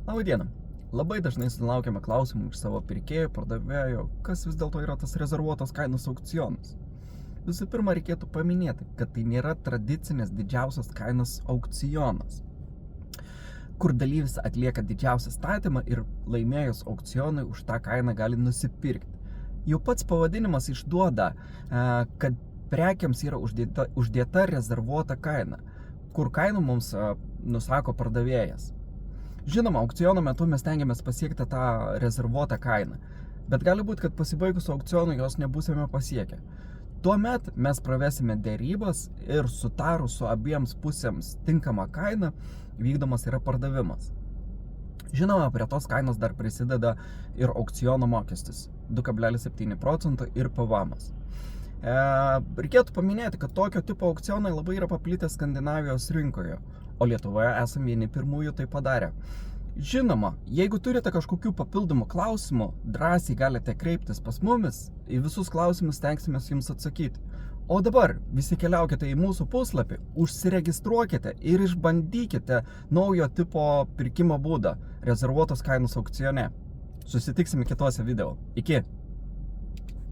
Labą dieną. Labai dažnai sulaukiame klausimų iš savo pirkėjų, pardavėjo, kas vis dėlto yra tas rezervuotos kainos aukcionas. Visų pirma, reikėtų paminėti, kad tai nėra tradicinės didžiausios kainos aukcionas, kur dalyvis atlieka didžiausią statymą ir laimėjus aukcionui už tą kainą gali nusipirkti. Jau pats pavadinimas išduoda, kad prekiams yra uždėta rezervuota kaina, kur kainų mums nusako pardavėjas. Žinoma, aukciono metu mes stengiamės pasiekti tą rezervuotą kainą, bet gali būti, kad pasibaigus aukcionui jos nebūsime pasiekę. Tuomet mes pravesime derybas ir sutarus su abiems pusėms tinkamą kainą vykdomas yra pardavimas. Žinoma, prie tos kainos dar prisideda ir aukciono mokestis 2,7% ir PVM-as. Reikėtų paminėti, kad tokio tipo aukcionai labai yra paplitę Skandinavijos rinkoje, o Lietuvoje esame vieni pirmųjų tai padarę. Žinoma, jeigu turite kažkokių papildomų klausimų, drąsiai galite kreiptis pas mumis, į visus klausimus stengsimės jums atsakyti. O dabar visi keliaukite į mūsų puslapį, užsiregistruokite ir išbandykite naujo tipo pirkimo būdą rezervuotos kainos aukcione. Susitiksime kitose video. Iki!